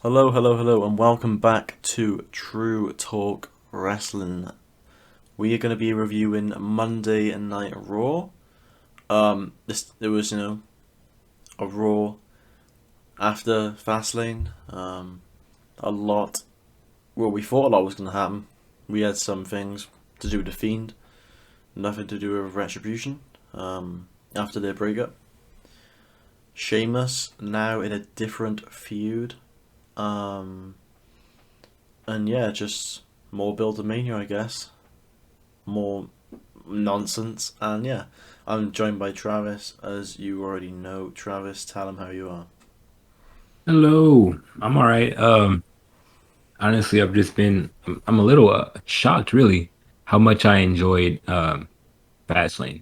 Hello, hello, hello, and welcome back to True Talk Wrestling. We are going to be reviewing Monday Night Raw. There was a Raw after Fastlane. A lot. Well, we thought a lot was going to happen. We had some things to do with the Fiend, nothing to do with Retribution. After their breakup, Sheamus now in a different feud. Um, And yeah, just more Build a Mania, I guess. More nonsense. And yeah, I'm joined by Travis, as you already know. Travis, tell him how you are. Hello, I'm all right. Honestly, I'm a little shocked, really, how much I enjoyed Fastlane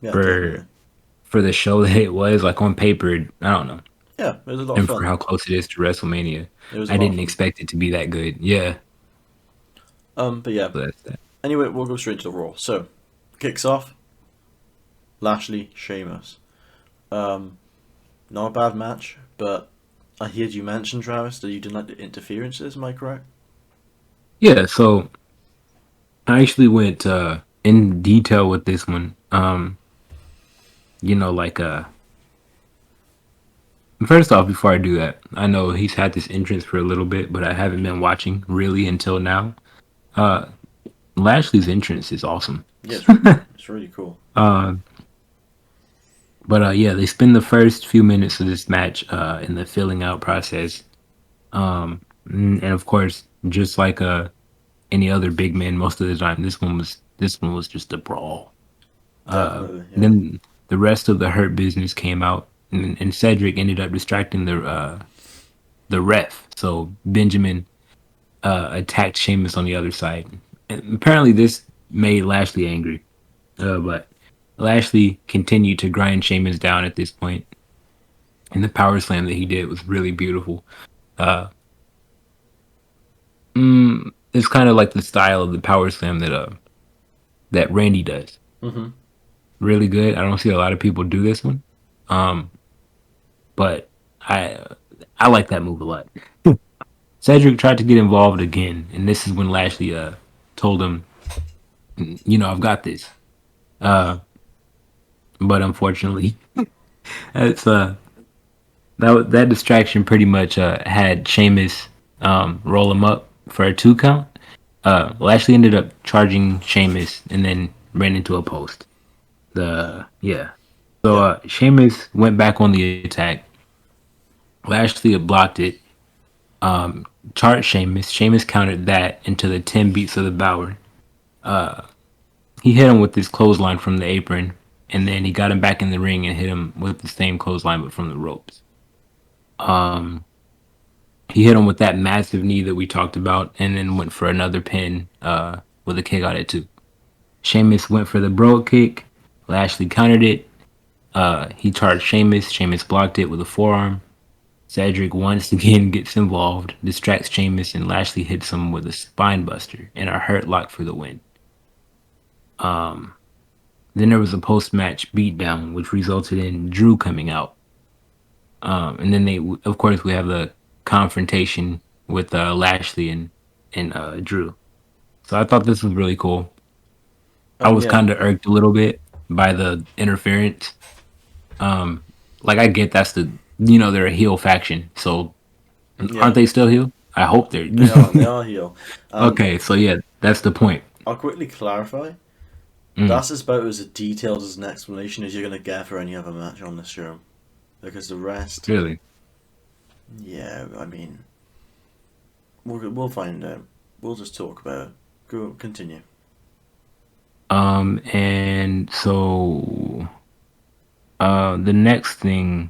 Yeah, for definitely. for the show that it was. Like on paper, I don't know, Yeah, it was a lot of and for fun. how close it is to WrestleMania, It was a I lot of didn't fun. expect it to be that good. Yeah, But yeah. so that's that. Anyway, we'll go straight to the Raw. So, kicks off Lashley, Sheamus. Um, Not a bad match, but I heard you mention, Travis, that you didn't like the interferences. Am I correct? Yeah, so I actually went in detail with this one. Like first off, before I do that, I know he's had this entrance for a little bit, but I haven't been watching really until now. Uh, Lashley's entrance is awesome. Yeah, it's really cool. uh, but yeah, they spend the first few minutes of this match in the filling out process. And of course, just like any other big man, most of the time, this one was just a brawl. Definitely, yeah. Then the rest of the Hurt Business came out, and Cedric ended up distracting the ref. So Benjamin attacked Sheamus on the other side. And apparently, this made Lashley angry. But Lashley continued to grind Sheamus down at this point, and the power slam that he did was really beautiful. Uh, it's kind of like the style of the power slam that Randy does. hmm Really good. I don't see a lot of people do this one, um, but I I like that move a lot. Cedric tried to get involved again, and this is when Lashley told him, I've got this. Uh, but unfortunately, it's that distraction pretty much had Sheamus roll him up for a 2 count. Lashley ended up charging Sheamus and then ran into a post. The Yeah. So Yeah. Sheamus went back on the attack. Lashley had blocked it. Charged Sheamus. Sheamus countered that into the 10 beats of the Bower. He hit him with this clothesline from the apron, and then he got him back in the ring and hit him with the same clothesline but from the ropes. Um, He hit him with that massive knee that we talked about, and then went for another pin with a kick out at two. Sheamus went for the bro kick. Lashley countered it. He charged Sheamus. Sheamus blocked it with a forearm. Cedric once again gets involved, distracts Sheamus, and Lashley hits him with a spine buster and a hurt lock for the win. Then there was a post match beatdown, which resulted in Drew coming out. And then of course, we have the confrontation with Lashley and Drew. So I thought this was really cool. I was Yeah. kind of irked a little bit by the interference. Um, like I get that's they're a heel faction, so aren't Yeah. they still heel? I hope they're. They are. They are heel. And Okay, so yeah, that's the point. I'll quickly clarify. Mm, That's about as detailed as an explanation as you're going to get for any other match on this show. Because the rest, really. yeah, I mean, we'll find out. We'll just talk about it. Go, continue. And so the next thing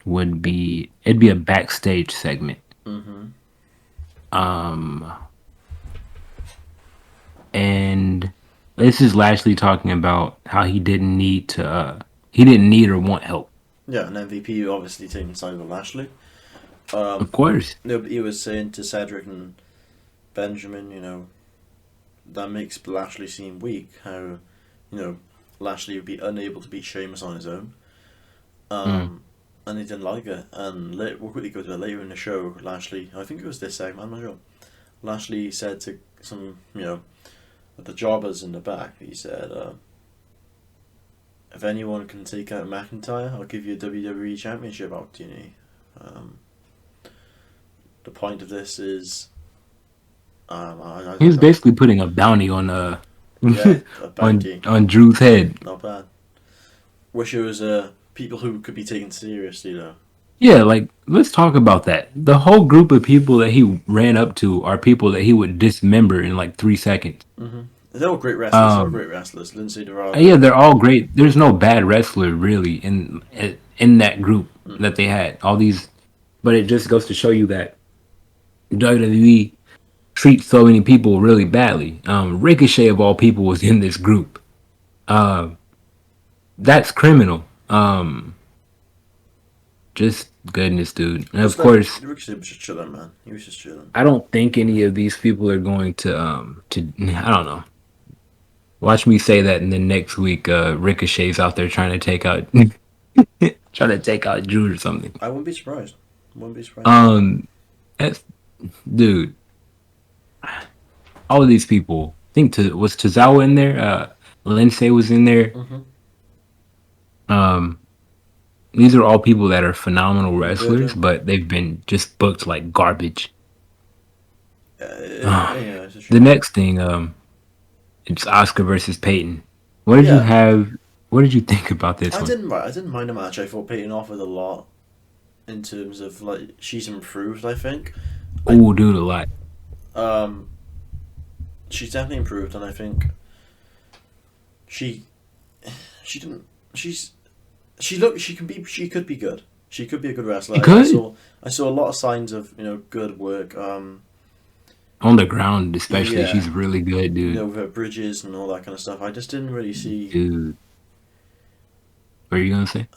would be it'd be a backstage segment. hmm Um, and this is Lashley talking about how he didn't need or want help. Yeah, and MVP obviously taking side with Lashley. Um, Of course, no, but he was saying to Cedric and Benjamin, that makes Lashley seem weak. How, you know, Lashley would be unable to beat Sheamus on his own. mm, Um, and he didn't like it. And we'll quickly go to it later in the show. Lashley, I think it was this segment, I'm not sure. Lashley said to some, the jobbers in the back, he said, if anyone can take out McIntyre, I'll give you a WWE Championship opportunity. Um, the point of this is, I He was don't know. basically putting a bounty on Yeah, a on bounty. Drew's head. Not bad. Wish it was people who could be taken seriously, though. Yeah, like let's talk about that. The whole group of people that he ran up to are people that he would dismember in like 3 seconds. Mm-hmm. They're all great wrestlers. They're all Um, great wrestlers. Lindsay Dorado. yeah, they're all great. There's no bad wrestler really in that group Mm-hmm. that they had. All these, but it just goes to show you that WWE treats so many people really badly. Ricochet of all people was in this group. Uh, that's criminal. Just goodness, dude. And of Just like course, Ricochet was just chilling, man. He was just chilling. I don't think any of these people are going to I don't know. Watch me say that, and then next week, Ricochet's out there trying to take out trying to take out Drew or something. I wouldn't be surprised. Wouldn't be surprised at all. Um, that's, dude, all of these people. Was Tozawa in there? Lindsay was in there. Mm-hmm. Um, these are all people that are phenomenal Good. wrestlers, but they've been just booked like garbage. Yeah, it's a The shame. next thing, it's Oscar versus Peyton. What did you Yeah, have? What did you think about this I one? didn't. I didn't mind the match. I thought Peyton offered a lot in terms of like she's improved. I think. I Oh, dude, a lot. um, she's definitely improved, and I think she she didn't. She can be. She could be good. She could be a good wrestler. He I could saw. I saw a lot of signs of good work. on the ground, especially. Yeah, She's really good, dude. with her bridges and all that kind of stuff. I just didn't really see. Dude, what are you gonna say?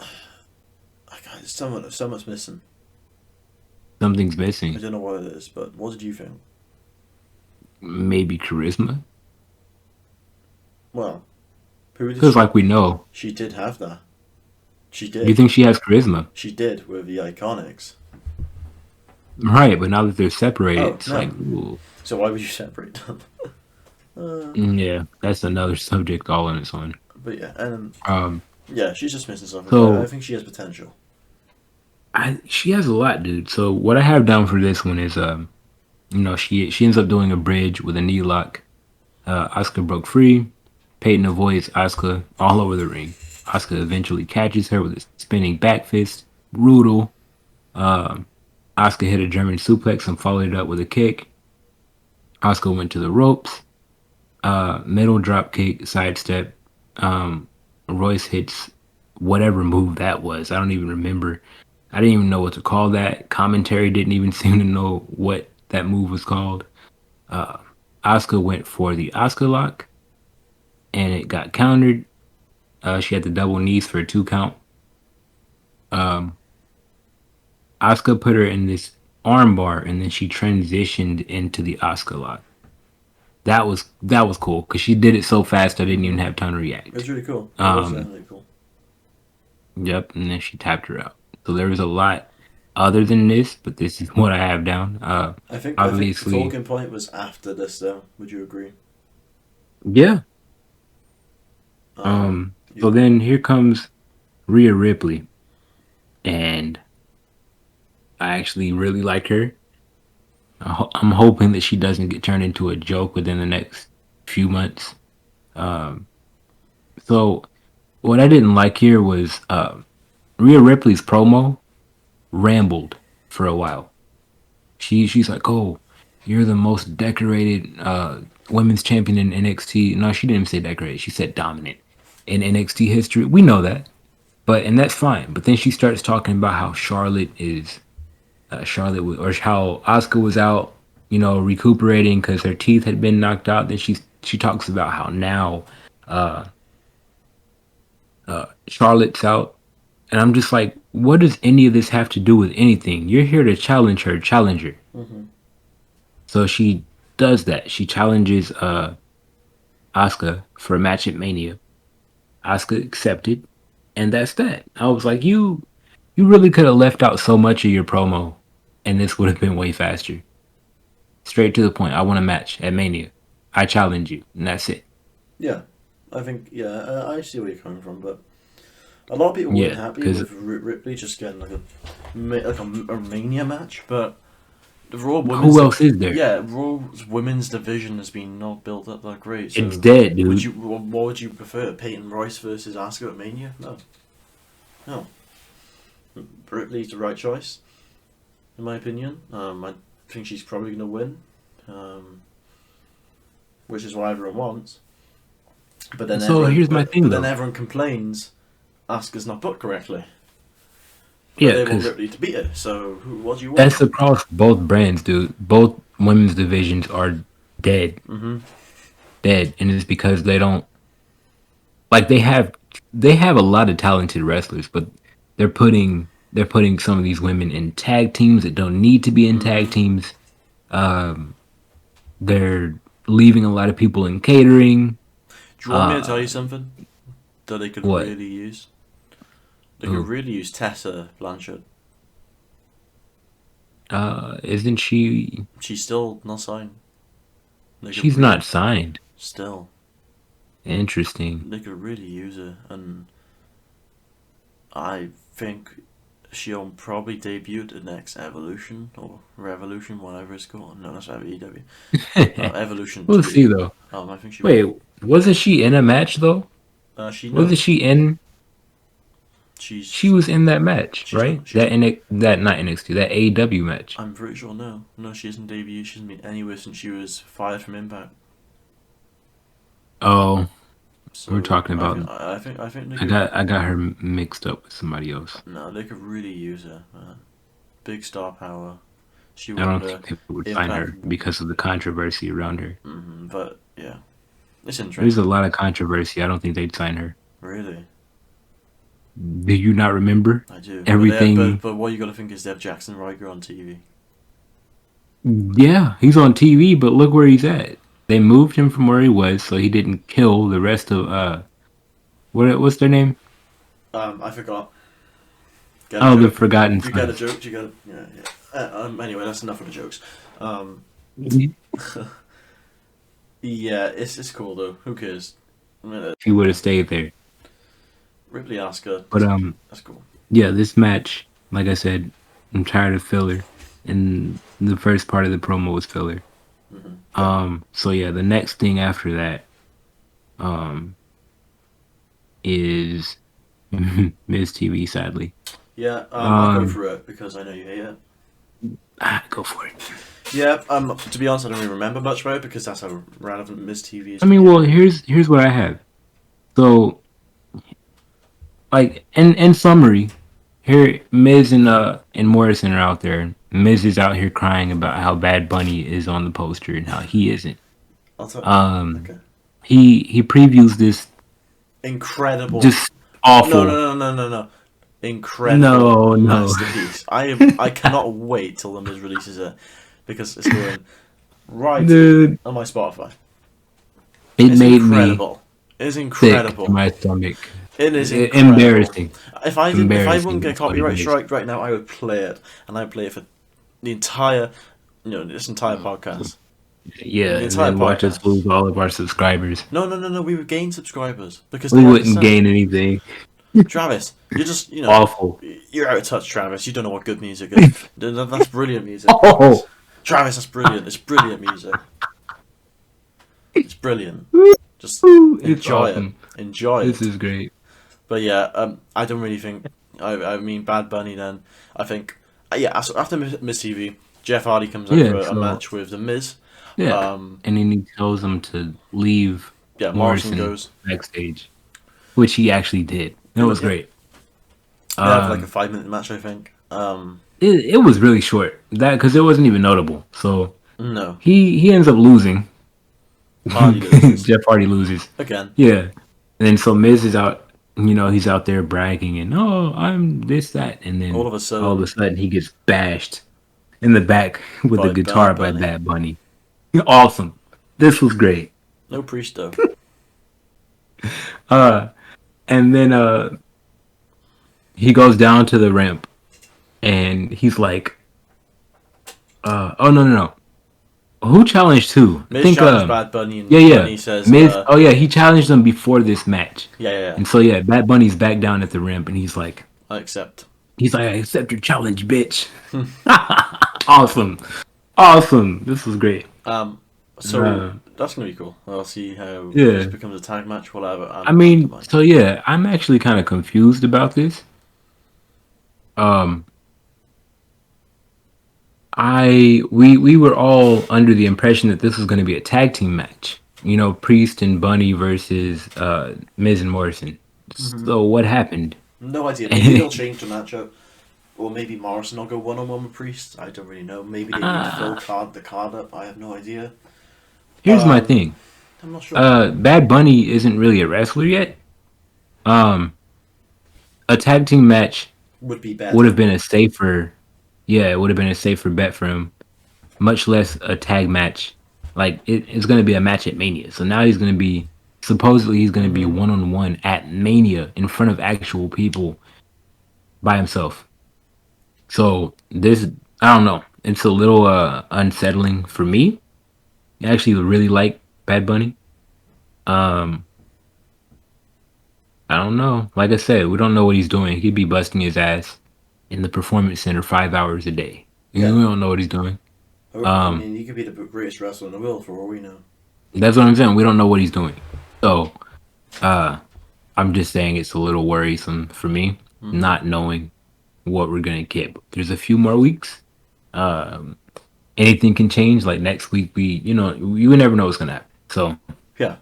Someone's missing. Something's I missing. don't know what it is, but what did you think? Maybe charisma. Well, who did Because, like we know, she did have that. She you did. think she has charisma, She did with the Iconics. right? But now that they're separated, Oh it's like, no! ooh. So why would you separate them? Yeah, that's another subject all on its own. But yeah, and Um, yeah, she's just missing something. But I so think she has potential. she has a lot, dude. So what I have down for this one is, she ends up doing a bridge with a knee lock. Asuka broke free. Peyton avoids Asuka all over the ring. Asuka eventually catches her with a spinning back fist. Brutal. Um, Asuka hit a German suplex and followed it up with a kick. Asuka went to the ropes. Middle drop kick, sidestep. Um, Royce hits whatever move that was. I don't even remember. I didn't even know what to call that. Commentary didn't even seem to know what that move was called. Uh, Asuka went for the Asuka lock, and it got countered. She had the double knees for a 2 count. Um, Asuka put her in this armbar, and then she transitioned into the Asuka lock. That was cool because she did it so fast I didn't even Mm-hmm. have time to It was react. really cool. It was Um, definitely cool. yep, and then she tapped her out. So there was a lot other than this, but this is what I have down. I think the Obviously, talking point was after this, though. Would you agree? yeah. Um, So you then here comes Rhea Ripley, and I actually really like her. I'm hoping that she doesn't get turned into a joke within the next few months. Um, so what I didn't like here was Rhea Ripley's promo rambled for a while. She's like, "Oh, you're the most decorated women's champion in NXT." No, she didn't even say decorated. She said dominant in NXT history. We know that, and that's fine. But then she starts talking about how or how Asuka was out, recuperating because her teeth had been knocked out. Then she talks about how now uh, Charlotte's out, and I'm just like, what does any of this have to do with anything? You're here to challenge her, challenger. Mm-hmm. So she does that. She challenges Asuka for a match at Mania. Asuka accepted, and that's that. I was like, You really could have left out so much of your promo, and this would have been way faster. Straight to the point. I want a match at Mania. I challenge you, and that's it. Yeah, I think I see where you're coming from, but a lot of people weren't Yeah, happy because with Ripley just getting a Mania match, but the Raw who else is there? Raw's women's division has been not built up that great. It's So dead, dude. what would you prefer, Peyton Royce versus Asuka at Mania? No. Ripley's the right choice, in my opinion. I think she's probably going to win, which is what everyone wants. But then So here's my thing, then though. everyone complains Asuka's not booked correctly. But Yeah, they want because Ripley to beat her. So what do you want? that's across both brands, dude. Both women's divisions are dead, Mm-hmm. dead, and it's because they don't like they have a lot of talented wrestlers, but they're putting some of these women in tag teams that don't need to be in tag teams. Um, they're leaving a lot of people in catering. Do you want me to tell you something that they could What? really use? They Who? could really use Tessa Blanchard. Isn't she? She's still not signed. She's not signed. Still. Interesting. They could really use her, and I think she'll probably debut at the next Evolution or Revolution, whatever it's called. No, that's WWE. Evolution We'll 2. see though. I think she Wait, will. wasn't she in a match though? No. Wasn't she in? She She's was in that match, she's right? not. She's. That not NXT, that AEW match. I'm pretty sure no. No, she hasn't debuted. She hasn't been anywhere since she was fired from Impact. Oh, So we're talking about. I think they could. I got her mixed up with somebody else. No, they could really use her. Big star power. She I won don't the think they would sign her Impact. because of the controversy around her. But yeah, it's There's interesting. a lot of controversy. I don't think they'd sign her. Really, Do you not remember I do. everything? But what you got to think is they have Jackson Riker on TV. Yeah, he's on TV, but look where he's at. They moved him from where he was, so he didn't kill the rest of what's their name? I forgot. Oh, the Forgotten You got a Sons. joke? You got a, yeah. Anyway, that's enough of the jokes. Yeah, it's cool though. Who cares? I mean, He would have stayed there. Ripley Asuka. But That's cool. yeah, this match, like I said, I'm tired of filler, and the first part of the promo was filler. So yeah, the next thing after that, is Miz TV. Sadly, Yeah, I'll go through it because I know you hate it. go for it. Yeah, to be honest, I don't really remember much about it because that's how relevant Miss TV is. I mean, well, here's what I have. So, like in summary, here Miz and Morrison are out there. Miz is out here crying about how Bad Bunny is on the poster and how he isn't. I'll tell. Okay. He previews this Incredible. just awful. No. Incredible No. masterpiece. I cannot wait till the Miz releases it because it's going right Dude, on my Spotify. it It's made incredible. It is me sick incredible. to my stomach. It is incredible. Embarrassing. If I wouldn't get is what it copyright is. strike right now, I would play it, and I would play it for the entire, this entire podcast. Yeah, The and entire then watch us podcast. lose all of our subscribers. No. We would gain subscribers because We they wouldn't understand. gain anything. Travis, you're just Awful. You're out of touch, Travis. You don't know what good music is. That's brilliant music. Oh. Travis, that's brilliant. It's brilliant music. It's brilliant. Just It's enjoy awesome. it. Enjoy This it. is great. But yeah, I don't really think. I mean, Bad Bunny. Then I think. So after Miz TV, Jeff Hardy comes out Yeah, for a so- match with the Miz. Yeah. And then he tells him to leave Yeah, Morrison goes. backstage, which he actually did. It was Yeah. great. They have like a 5-minute match, I think. It was really short because it wasn't even notable. So No, he ends up losing. Hardy loses Jeff Hardy loses. again. Yeah. And then so Miz is out. He's out there bragging and I'm this that, and then All of a sudden, he gets bashed in the back with By the guitar Bad by Bunny. Bad Bunny. Awesome. This was great. No priest though. And then he goes down to the ramp and he's like, oh no. Who challenged who? I Miz think challenged Bad Bunny, and yeah. Bunny says, Miz, oh yeah, he challenged him before this match. yeah, yeah, yeah, And so yeah, Bad Bunny's back down at the ramp and I accept. he's like, I accept your challenge, bitch. Awesome. Awesome. This was great. So Uh, that's gonna be cool. I'll see how this yeah. becomes a tag match. Whatever. I I don't mean, mind. so yeah, I'm actually kind of confused about this. Um, we were all under the impression that this was going to be a tag team match. You know, Priest and Bunny versus Miz and Morrison. So what happened? No idea. Maybe they'll change the matchup, or maybe Morrison will go one on one with Priest. I don't really know. Maybe they refill the card up. I have no idea. Here's my thing. I'm not sure. Bad Bunny isn't really a wrestler yet. Um, a tag team match Would be would have better. been a safer, yeah, it would have been a safer bet for him. Much less a tag match. Like it's going to be a match at Mania. So now he's going to be supposedly he's going to be one on one at Mania in front of actual people by himself. So this, I don't know. It's a little unsettling for me. I actually really like Bad Bunny. Um, I don't know. Like I said, we don't know what he's doing. He could be busting his ass in the performance center 5 hours a day. You know, Yeah. we don't know what he's doing. I Um, mean, he could be the greatest wrestler in the world for all we know. that's what I'm saying. We don't know what he's doing. So, uh, I'm just saying it's a little worrisome for me, not knowing what we're gonna get. There's a few more weeks. Um, anything can change. Like next week, you never know what's gonna happen. So, Yeah.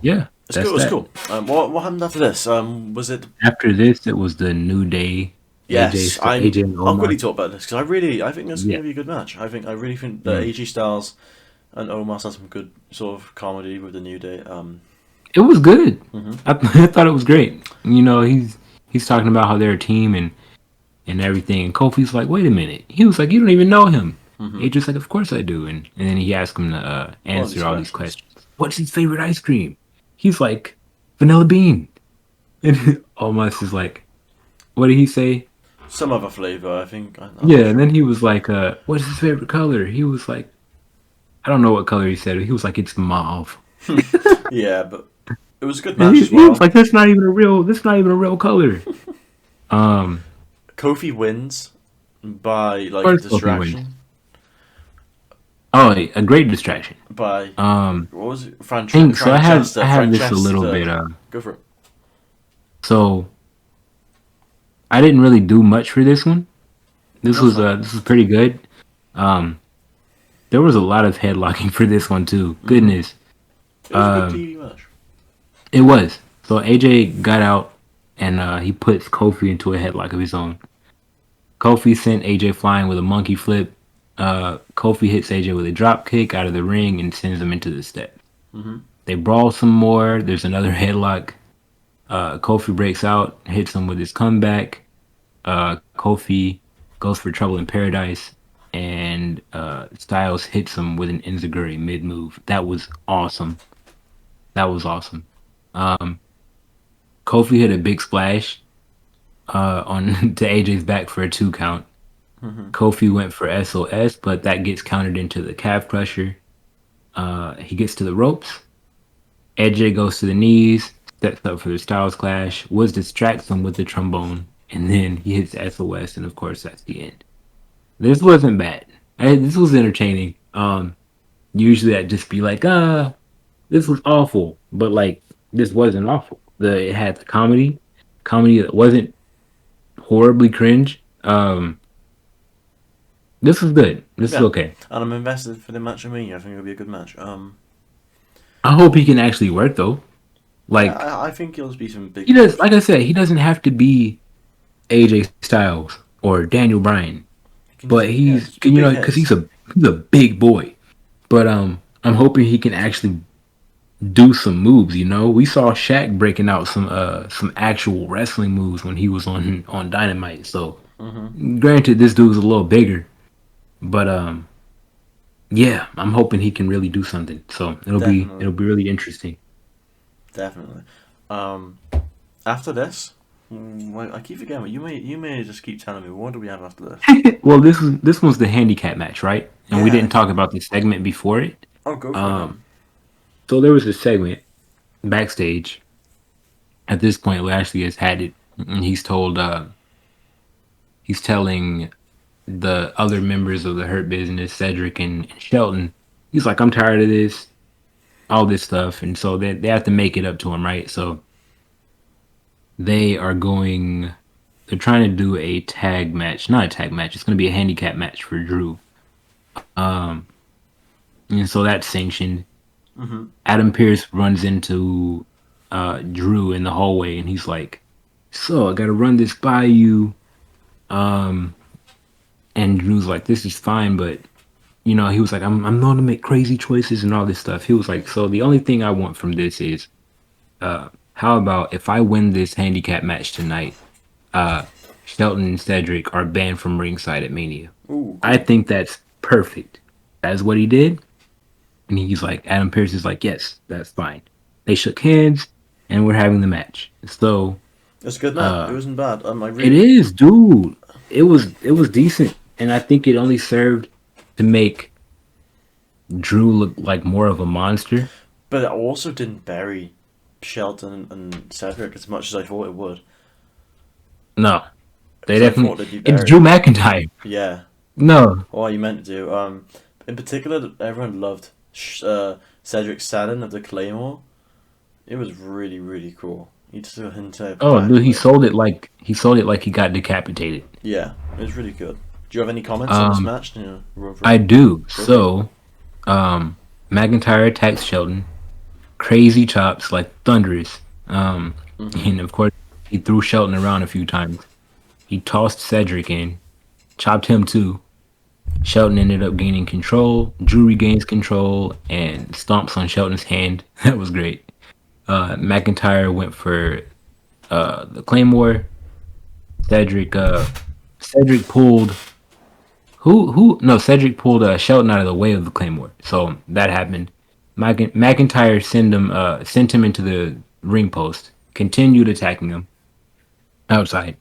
yeah, It's that's cool. It's that. cool. What happened after this? Was it? After this, it was the New Day, Yes, AJ and I'll quickly Omar. talk about this because I think this is going Yeah. to be a good match. I really think that Mm. AJ Styles and Omar has some good sort of comedy with the New Day. It was good. Mhm. I thought it was great. You know, he's talking about how they're a team and everything. And Kofi's like, wait a minute. He was like, you don't even know him. AJ's like, of course I do. And then he asked him to One of these answer all these questions. questions. What's his favorite ice cream? He's like, vanilla bean. And Almost is like, what did he say? Some other flavor, I think. I'm Yeah, not and sure. then he was like, what's his favorite color? He was like, I don't know what color he said. He was like, it's mauve. Yeah, but it was a good And match as he was well. like, that's not even a real color. Um, Kofi wins by of like course Kofi wins. distraction. Oh, a great distraction. By Um, what was it? think so. I Francesca. have this a little bit. Francesca. Go for it. So I didn't really do much for this one. That's fine. This was pretty good. Um, there was a lot of headlocking for this one too. Hmm. Goodness, It was a good um, TV match. it was. So AJ got out and he puts Kofi into a headlock of his own. Kofi sent AJ flying with a monkey flip. Kofi hits AJ with a drop kick out of the ring and sends him into the steps. Hmm. They brawl some more. There's another headlock. Kofi breaks out, hits him with his comeback. Kofi goes for trouble in paradise, and Styles hits him with an enziguri mid move. That was awesome. That was awesome. Um, Kofi hit a big splash on to AJ's back for a 2 count. Hmm. Kofi went for SOS, but that gets countered into the calf crusher. He gets to the ropes. AJ goes to the knees, sets up for the Styles clash. Woods distracts him with the trombone, and then he hits SOS, and of course that's the end. This wasn't bad. This was entertaining. Usually I'd just be like, this was awful, but like this wasn't awful. It had the comedy that wasn't horribly cringe. This was good. This is Yeah, okay. and I'm invested for the match of me. I think it'll be a good match. I hope he can actually work though. Yeah, Like I think it'll be some he big does. moves. Like I said, he doesn't have to be AJ Styles or Daniel Bryan, but Yeah, he's just get big because hits. he's a big boy. But I'm hoping he can actually do some moves. You know, we saw Shaq breaking out some actual wrestling moves when he was on Dynamite. So Hmm. granted, this dude's a little bigger, but yeah, I'm hoping he can really do something. So Definitely, it'll be really interesting. definitely. Um, After this, Wait, I keep forgetting. You may just keep telling me. What do we have after this? Well, this one's the handicap match, right? And we Yeah. didn't Okay. talk about the segment before it. I'll go for it Um, then. so there was a segment backstage. At this point, Lashley has had it, and he's telling the other members of the Hurt Business, Cedric and Shelton. He's like, I'm tired of this, all this stuff, and so they have to make it up to him, right? So they are going. They're trying to do a tag match, not a tag match. It's going to be a handicap match for Drew. Um, and so that's sanctioned. Mm-hmm. Adam Pearce runs into Drew in the hallway, and he's like, "So I got to run this by you." Um, and Drew's like, "This is fine, but he was like, I'm known to make crazy choices and all this stuff." He was like, "So the only thing I want from this is, how about if I win this handicap match tonight, uh, Shelton and Cedric are banned from ringside at Mania." Ooh, I cool. think that's perfect. That's what he did. And he's like, Adam Pearce is like, yes, that's fine. They shook hands and we're having the match. So It's good. No, it uh wasn't bad. I it really. is, dude. It was decent. And I think it only served to make Drew look like more of a monster. But it also didn't bury Shelton and Cedric as much as I thought it would. No, they Because I thought definitely they'd be it's buried. Drew McIntyre. Yeah. No. Oh, you meant to do. In particular, everyone loved Cedric's Saturn of the Claymore. It was really, really cool. He just got into Oh, back dude, with he it. sold it like he got decapitated. Yeah, it was really good. Do you have any comments on this Um match? Run through I it. do. Go for it. So, McIntyre attacks Shelton. Crazy chops, like thunderous. Mm-hmm. And of course, he threw Shelton around a few times. He tossed Cedric in, chopped him too. Shelton ended up gaining control. Drew regains control and stomps on Shelton's hand. That was great. McIntyre went for the Claymore. Cedric Cedric pulled who no Cedric pulled Shelton out of the way of the Claymore. So that happened. McIntyre sent him into the ring post. Continued attacking him outside.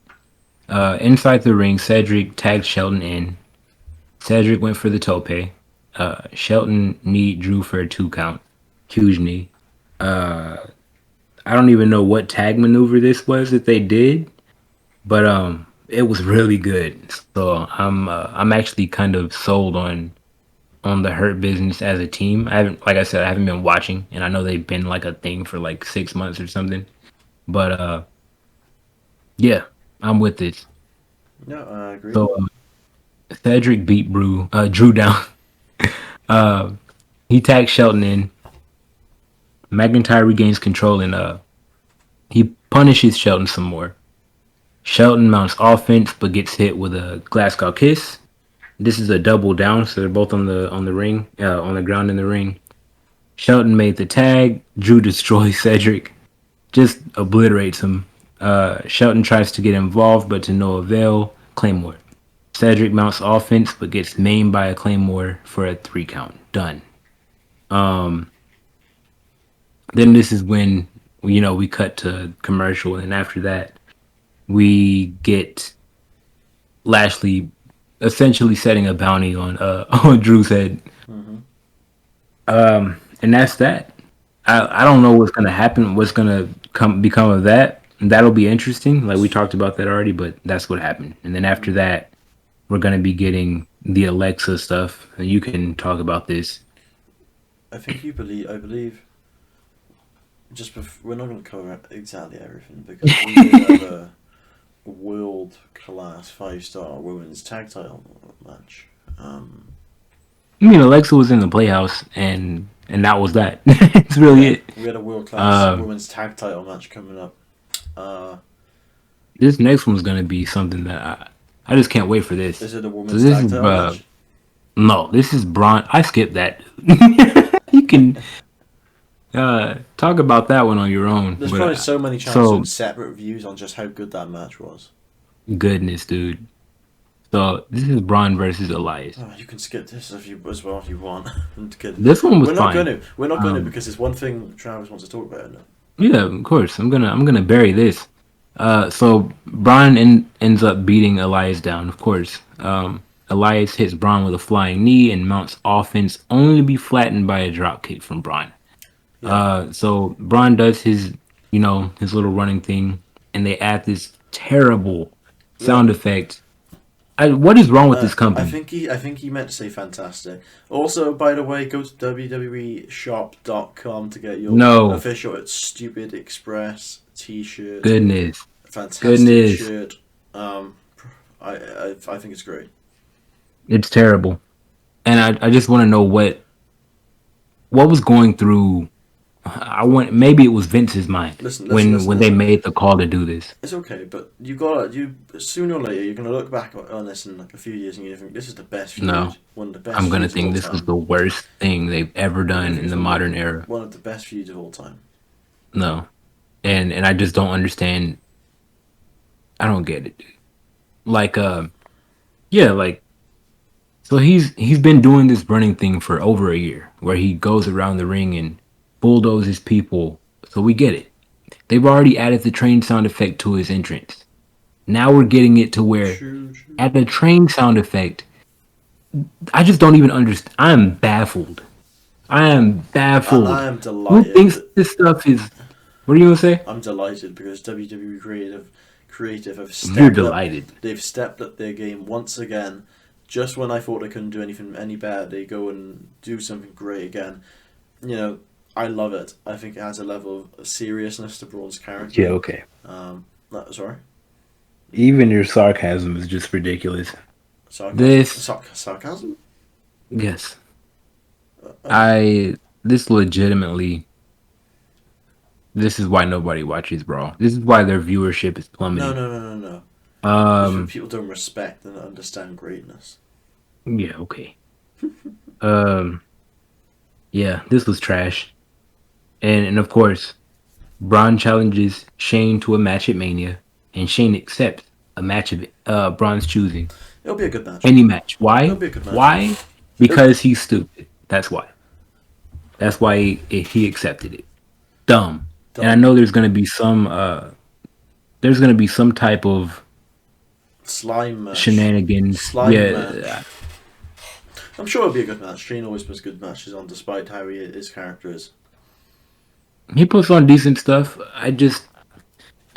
Inside the ring, Cedric tagged Shelton in. Cedric went for the tope. Shelton kneed Drew for a 2 count. Huge knee. I don't even know what tag maneuver this was that they did, but it was really good. So I'm actually kind of sold on the Hurt Business as a team. I haven't, like I said, I haven't been watching, and I know they've been like a thing for like 6 months or something. But yeah, I'm with this. No, I agree. So Cedric beat Drew down. Uh, he tags Shelton in. McIntyre regains control and he punishes Shelton some more. Shelton mounts offense but gets hit with a Glasgow kiss. This is a double down, so they're both on the ring, on the ground in the ring. Shelton made the tag. Drew destroys Cedric, just obliterates him. Shelton tries to get involved, but to no avail. Claymore. Cedric mounts offense, but gets maimed by a Claymore for a 3 count. Done. Um, then this is when we cut to commercial, and after that, we get Lashley essentially setting a bounty on on Drew's head. Mm-hmm. And that's that. I don't know what's gonna happen. What's gonna become of that? That'll be interesting. Like we talked about that already, but that's what happened. And then after that, we're gonna be getting the Alexa stuff. And you can talk about this. I think you believe. I believe. We're not going to cover exactly everything because we did have a world class 5-star women's tag title match. I mean, Alexa was in the Playhouse, and that was that. It's really Yeah, it. we had a world class Um, women's tag title match coming up. Uh, this next one's gonna be something that I just can't wait for this. is it a So women's this tag is title match? no, this is Braun. I skipped that. You can talk about that one on your own. There's But probably so many chances so doing separate reviews on just how good that match was. goodness, dude. So this is Braun versus Elias. Oh, you can skip this as well if you want. I'm kidding. This one was We're not going fine. to. We're not going to Um, because it's one thing Travis wants to talk about. Isn't it? yeah, of course. I'm gonna bury this. So Braun ends up beating Elias down, of course. Elias hits Braun with a flying knee and mounts offense, only to be flattened by a drop kick from Braun. Yeah, So Braun does his, his little running thing, and they add this terrible yeah. sound effect. What is wrong with this company? I think he meant to say fantastic. Also, by the way, go to www.shop.com to get your No, official Stupid Express T-shirt. goodness, Fantastic goodness, shirt. Um, I think it's great. it's terrible. And I just want to know what was going through. I want maybe it was Vince's mind Listen, listen, when listen, when they listen. made the call to do this. It's okay, but you got you sooner or later you're gonna look back on this in like a few years and you think this is the best No, feud, one of the best I'm gonna feuds of think all this was time. the worst thing they've ever You're gonna done think in it's the modern era. one of the best feuds of all time. No, and I just don't understand. I don't get it. Like, yeah, like so he's been doing this running thing for over a year, where he goes around the ring and bulldozes people. So we get it. They've already added the train sound effect to his entrance. Now we're getting it to where Choo choo. at the train sound effect, I just don't even understand. I am baffled. I am I baffled. am Who thinks delighted. this stuff is? What are you gonna say? I'm delighted because WWE creative have You're stepped up. delighted. They've stepped up their game once again. Just when I thought they couldn't do anything any better, they go and do something great again. You know, I love it. I think it adds a level of seriousness to Braun's Yeah, character. okay. Sorry, Even your sarcasm is just ridiculous. sarcasm. This, Sarcasm. yes, Okay. I. This legitimately. This is why nobody watches Brawl. This is why their viewership is No, plummeting. no, no, no, no. It's when Um. people don't respect and understand greatness. Yeah. Okay. Um. Yeah. This was trash. And of course, Braun challenges Shane to a match at Mania, and Shane accepts a match of Braun's choosing. It'll be a good match. Any match. It'll Why? be a good match. Why? It'll, Because he's stupid. That's why. That's why he accepted it. Dumb. And I dumb. know there's gonna be some type of Slime match. shenanigans. Slime Yeah, match. I'm sure it'll be a good match. Shane always puts good matches on, despite how his character is. he puts on decent stuff. I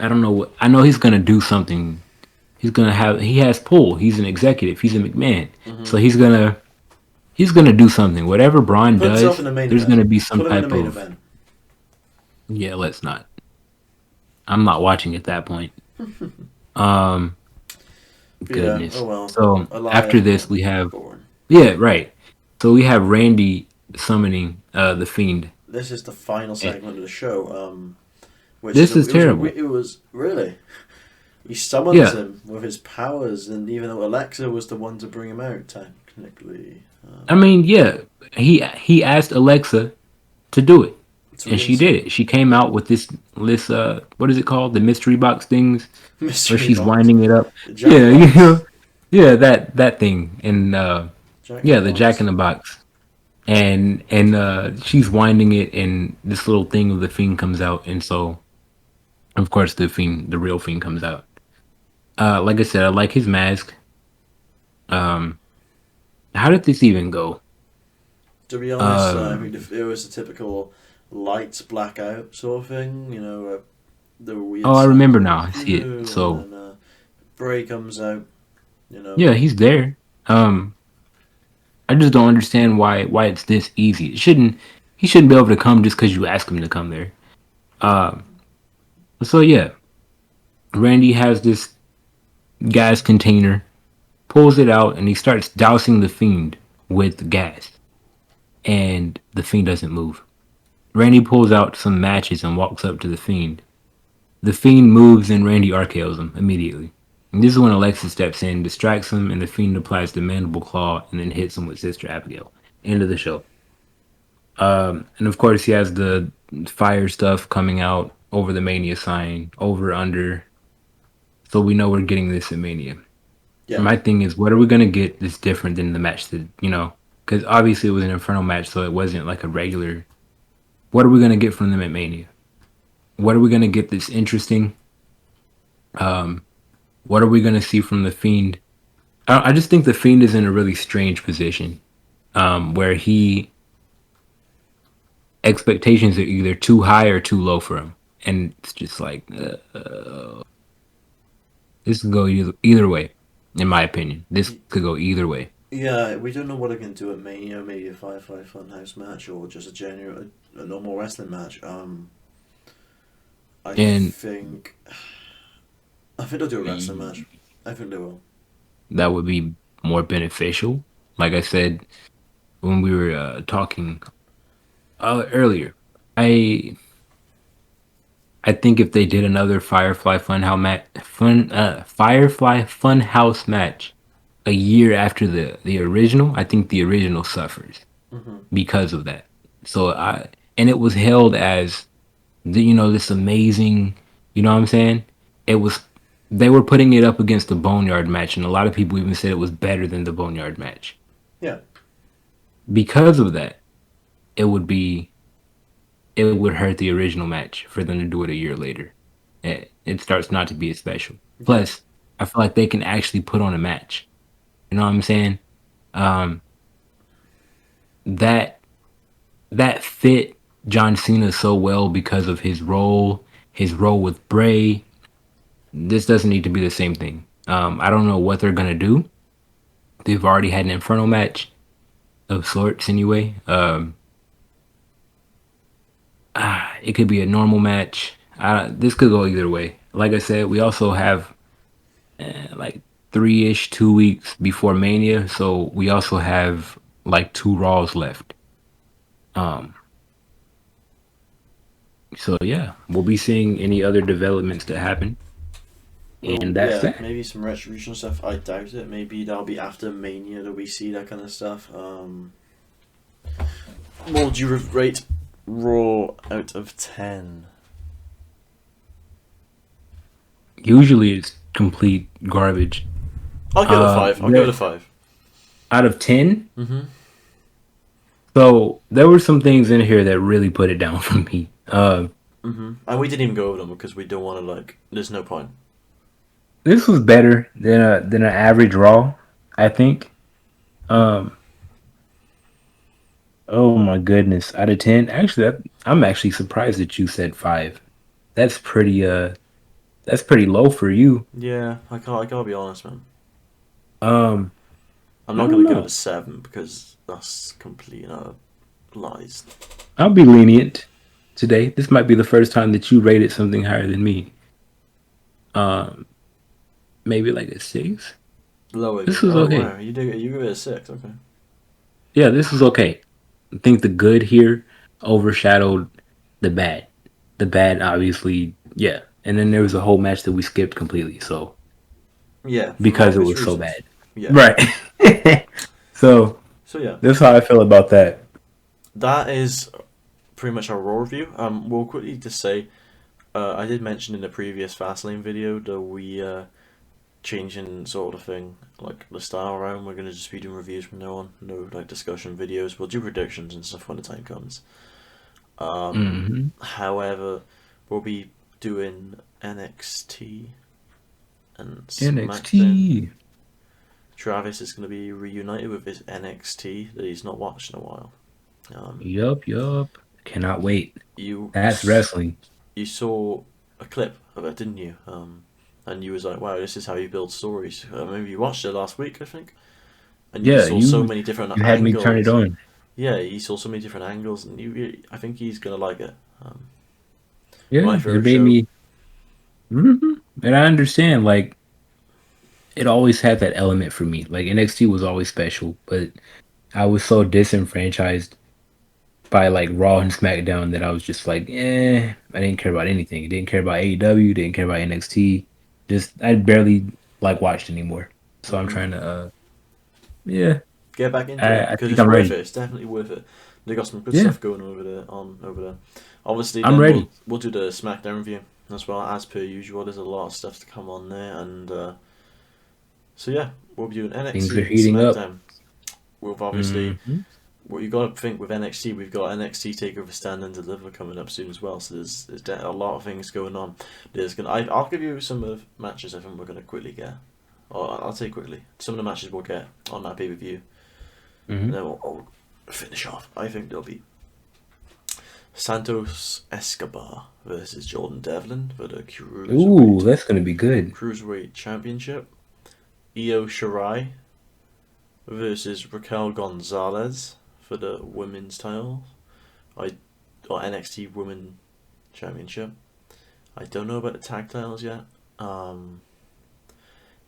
don't know what I know he's gonna do something. He has pull. He's an executive. He's a McMahon. So Mm-hmm. he's gonna do something. Whatever Braun Put himself in does, the main there's event. gonna be some Put him in the type main of event. yeah, let's not. I'm not watching at that point. Um But yeah, oh Goodness. well. So after Elias, this we have boring. yeah, right. So we have Randy summoning the Fiend. This is the final And segment of the show. Which is this is terrible. it was really he summons Yeah. him with his powers, and even though Alexa was the one to bring him out, technically, I mean, yeah. He asked Alexa to do it. it's And really she did it. She came out with this what is it called? The mystery box things where mystery she's box, winding it up. the Yeah, you Jackbox, know. Yeah, that thing. And Jack in yeah, the the Jack in Box. the Box. And she's winding it and this little thing of the Fiend comes out and so of course the real Fiend comes out. Like I said, I like his mask. Um how did this even go? To be honest, I mean, Um if it was a typical lights blackout sort of thing, the oh, weird I sound, remember now. I see it. and So then Bray comes out, you know. yeah, he's there. I just don't understand why it's this easy. He shouldn't be able to come just because you ask him to come there. Um, so yeah, Randy has this gas container, pulls it out, and he starts dousing the Fiend with gas, and the Fiend doesn't move. Randy pulls out some matches and walks up to the Fiend. The Fiend moves and Randy RKO's him immediately. And this is when Alexis steps in, distracts him, and the Fiend applies the mandible claw and then hits him with Sister Abigail. End of the show. And of course, he has the fire stuff coming out over the Mania sign, over, under. So we know we're getting this in Mania. Yeah, My thing is, what are we going to get that's different than the match that, because obviously it was an Inferno match, so it wasn't like a regular. What are we going to get from them at Mania? What are we going to get that's interesting? Um, what are we gonna see from the Fiend? I just think the Fiend is in a really strange position, where he expectations are either too high or too low for him, and it's just like this could go either way, in my opinion. This could go either way, Yeah, we don't know what I can do at Mania. Maybe a Firefly Funhouse match or just a normal wrestling match. I and think I think they'll do a wrestling match. I think they will. that would be more beneficial. Like I said when we were talking earlier, I I think if they did another Firefly Funhouse match a year after the original, I think the original suffers Hmm. because of that. So I and it was held as this amazing, you know what I'm saying? It was they were putting it up against the Boneyard match, and a lot of people even said it was better than the Boneyard match. Yeah, Because of that, it would be it would hurt the original match for them to do it a year later. It starts not to be as special. yeah, Plus, I feel like they can actually put on a match. You know what I'm saying? Um, that that fit John Cena so well because of his role with Bray. This doesn't need to be the same thing. I don't know what they're gonna do. They've already had an Inferno match of sorts anyway. It could be a normal match. This could go either way. Like I said, we also have like 2 weeks before Mania, so we also have like two Raws left. Um, so yeah, we'll be seeing any other developments that happen, well, and that's yeah, that. maybe some retribution stuff. I doubt it. Maybe that'll be after Mania that we see that kind of stuff. What would you rate Raw out of 10? Usually, it's complete garbage. I'll give it a 5. I'll give it a 5. Out of 10, Mm-hmm. so there were some things in here that really put it down for me. Mm-hmm. And we didn't even go over them because we don't want to, like, there's no point. This was better than an average Raw, I think. Um, oh my goodness, out of 10, actually, I'm actually surprised that you said 5. That's that's pretty low for you. Yeah, I gotta be honest, man. Um, I'm I not don't gonna give it know. a 7 because that's complete and utter lies. I'll be lenient today. This might be the first time that you rated something higher than me. Um, maybe like a 6. Lower This again. was Oh, okay. wow. You give it a 6. Okay. Yeah, this was okay. I think the good here overshadowed the bad. The bad, obviously, yeah. And then there was a whole match that we skipped completely, so Yeah, for because it obvious was so reasons. bad. Yeah. Right. So So yeah, that's how I feel about that. that is pretty much our Raw review. We'll quickly just say, I did mention in the previous Fastlane video that we changing sort of thing, like the style around. We're gonna just be doing reviews from now on. No like discussion videos. We'll do predictions and stuff when the time comes. Hmm. However, we'll be doing NXT and SmackDown. NXT. Travis is going to be reunited with his NXT that he's not watched in a while. Um, Yup. Cannot wait. you That's wrestling. you saw a clip of it, didn't you? And you was like, "Wow, this is how you build stories." Maybe you watched it last week, I think, and you Yeah, just saw so many different you had me turn it angles. on. Yeah, you saw so many different angles, and I think he's gonna like it. My Yeah, it favorite made show. me. And I understand, like, it always had that element for me. Like, NXT was always special, but I was so disenfranchised by like Raw and SmackDown that I was just like, I didn't care about anything. I didn't care about AEW, didn't care about NXT. Just I barely like watched anymore. So I'm Hmm. trying to yeah, Get back into it I because think it's I'm worth ready. it. It's definitely worth it. They got some good Yeah, stuff going over there. On over there. Obviously, I'm then we'll ready. we'll do the SmackDown review as well as per usual. There's a lot of stuff to come on there, and so yeah, we'll be doing Things NXT are and heating up. SmackDown. We've obviously Hmm. what you got to think with NXT, we've got NXT Takeover Stand and Deliver coming up soon as well. So there's a lot of things going on. I'll give you some of the matches I think we're gonna quickly get. Or I'll say quickly some of the matches we'll get on that pay per view. And then we'll finish off. I think there'll be Santos Escobar versus Jordan Devlin for the Ooh, that's gonna be good. Cruiserweight Championship. Io Shirai versus Raquel Gonzalez for the women's title. Or NXT Women Championship. I don't know about the tag titles yet.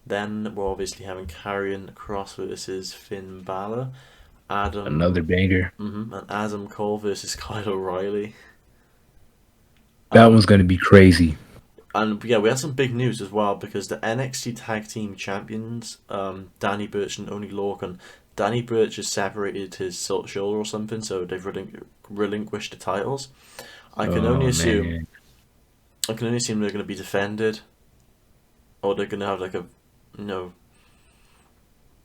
Then we're obviously having Karrion Kross versus Finn Balor. Another banger. And Adam Cole versus Kyle O'Reilly. That one's gonna be crazy. And yeah, we had some big news as well because the NXT Tag Team Champions, Danny Burch and Oney Lorcan, Danny Burch has separated his shoulder or something, so they've relinquished the titles. I can only assume they're going to be defended, or they're going to have like a,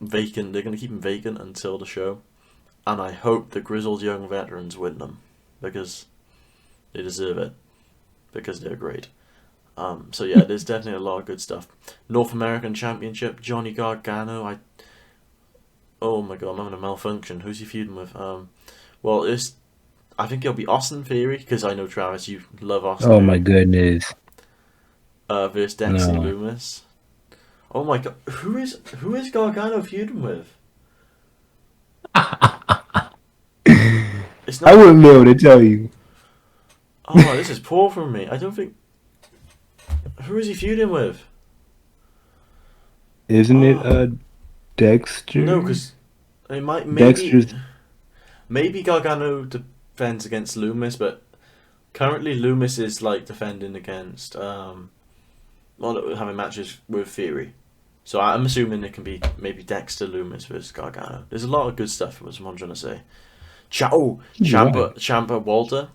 vacant. They're going to keep them vacant until the show, and I hope the grizzled young veterans win them because they deserve it because they're great. So yeah, there's definitely a lot of good stuff. North American Championship, Johnny Gargano. Oh my god, I'm having a malfunction. Who's he feuding with? I think it'll be Austin Theory because I know Travis, you love Austin. Oh my goodness. Versus Dexter Lumis. Oh my god, who is Gargano feuding with? It's not. I wouldn't be able to tell you. Oh, this is poor from me. I don't think. Who is he feuding with? Isn't it Dexter? No, because it might maybe Gargano defends against Loomis, but currently Loomis is like defending against having matches with Theory. So I'm assuming it can be maybe Dexter Loomis versus Gargano. There's a lot of good stuff. Was what I'm trying to say. Ciampa Walter.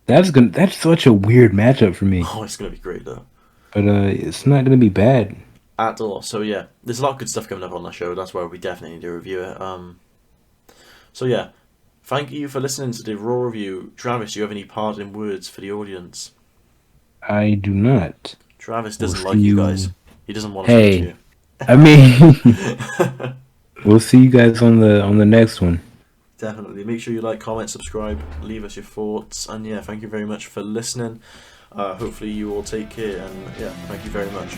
That's such a weird matchup for me. Oh, it's gonna be great though. But it's not gonna be bad at all. So yeah, there's a lot of good stuff coming up on that show. That's why we definitely need to review it. So yeah, thank you for listening to the Raw review. Travis, do you have any parting words for the audience? I do not. Travis doesn't like you guys. He doesn't want to talk to you. I mean, we'll see you guys on the next one. Definitely. Make sure you like, comment, subscribe, leave us your thoughts, and yeah, thank you very much for listening. Hopefully you all take care, and yeah, thank you very much.